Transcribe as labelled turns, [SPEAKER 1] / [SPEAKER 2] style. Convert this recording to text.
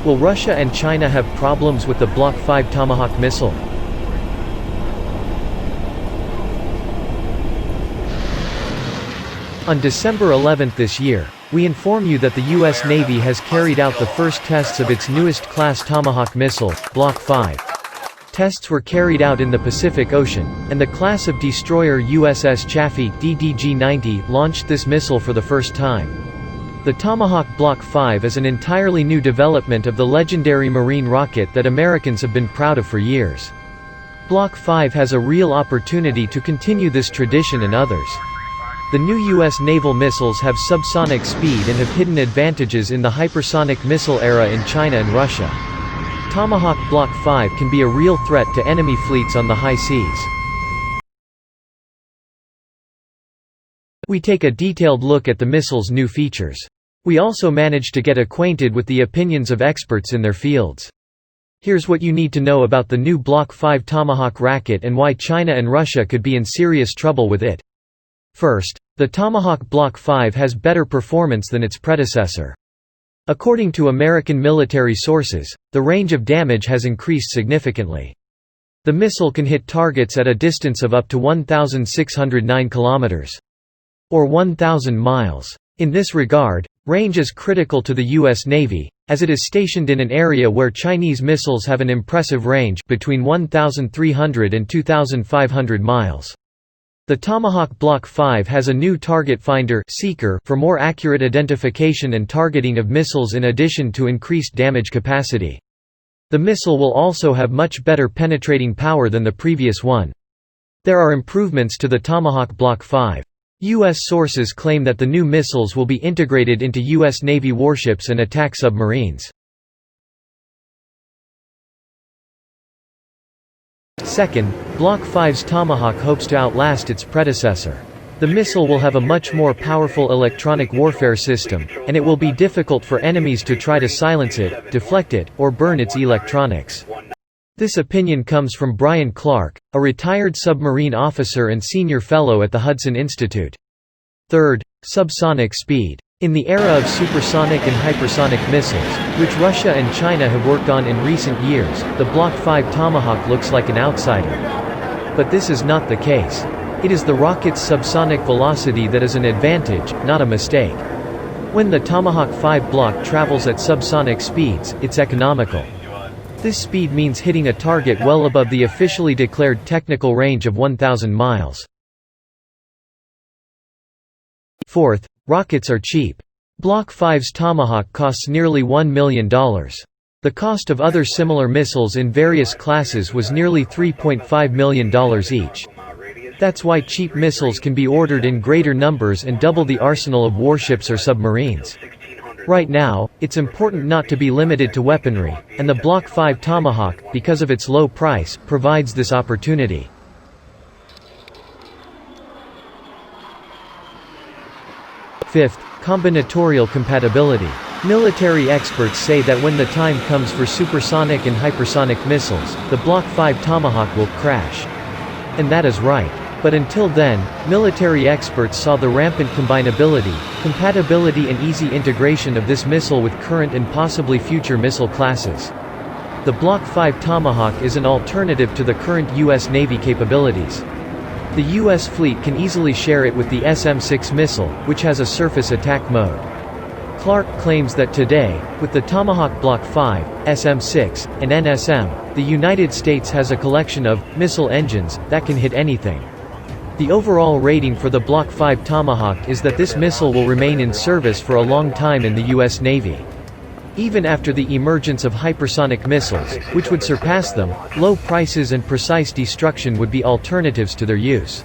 [SPEAKER 1] Will Russia and China have problems with the Block 5 Tomahawk missile? On December 11 this year, we inform you that the U.S. Navy has carried out the first tests of its newest class Tomahawk missile, Block 5. Tests were carried out in the Pacific Ocean, and the class of destroyer USS Chafee (DDG-90) launched this missile for the first time. The Tomahawk Block 5 is an entirely new development of the legendary Marine rocket that Americans have been proud of for years. Block 5 has a real opportunity to continue this tradition and others. The new U.S. naval missiles have subsonic speed and have hidden advantages in the hypersonic missile era in China and Russia. Tomahawk Block 5 can be a real threat to enemy fleets on the high seas. We take a detailed look at the missile's new features. We also manage to get acquainted with the opinions of experts in their fields. Here's what you need to know about the new Block 5 Tomahawk racket and why China and Russia could be in serious trouble with it. First, the Tomahawk Block 5 has better performance than its predecessor. According to American military sources, the range of damage has increased significantly. The missile can hit targets at a distance of up to 1,609 kilometers. Or 1,000 miles. In this regard, range is critical to the U.S. Navy, as it is stationed in an area where Chinese missiles have an impressive range between 1,300 and 2,500 miles. The Tomahawk Block 5 has a new target finder seeker for more accurate identification and targeting of missiles in addition to increased damage capacity. The missile will also have much better penetrating power than the previous one. There are improvements to the Tomahawk Block 5. U.S. sources claim that the new missiles will be integrated into U.S. Navy warships and attack submarines. Second, Block 5's Tomahawk hopes to outlast its predecessor. The missile will have a much more powerful electronic warfare system, and it will be difficult for enemies to try to silence it, deflect it, or burn its electronics. This opinion comes from Brian Clark, a retired submarine officer and senior fellow at the Hudson Institute. Third, subsonic speed. In the era of supersonic and hypersonic missiles, which Russia and China have worked on in recent years, the Block 5 Tomahawk looks like an outsider. But this is not the case. It is the rocket's subsonic velocity that is an advantage, not a mistake. When the Tomahawk 5 block travels at subsonic speeds, it's economical. This speed means hitting a target well above the officially declared technical range of 1,000 miles. Fourth, rockets are cheap. Block 5's Tomahawk costs nearly $1 million. The cost of other similar missiles in various classes was nearly $3.5 million each. That's why cheap missiles can be ordered in greater numbers and double the arsenal of warships or submarines. Right now, it's important not to be limited to weaponry, and the Block 5 Tomahawk, because of its low price, provides this opportunity. Fifth, combinatorial compatibility. Military experts say that when the time comes for supersonic and hypersonic missiles, the Block 5 Tomahawk will crash. And that is right. But until then, military experts saw the rampant combinability, compatibility and easy integration of this missile with current and possibly future missile classes. The Block 5 Tomahawk is an alternative to the current U.S. Navy capabilities. The U.S. fleet can easily share it with the SM-6 missile, which has a surface attack mode. Clark claims that today, with the Tomahawk Block 5, SM-6, and NSM, the United States has a collection of missile engines that can hit anything. The overall rating for the Block 5 Tomahawk is that this missile will remain in service for a long time in the U.S. Navy. Even after the emergence of hypersonic missiles, which would surpass them, low prices and precise destruction would be alternatives to their use.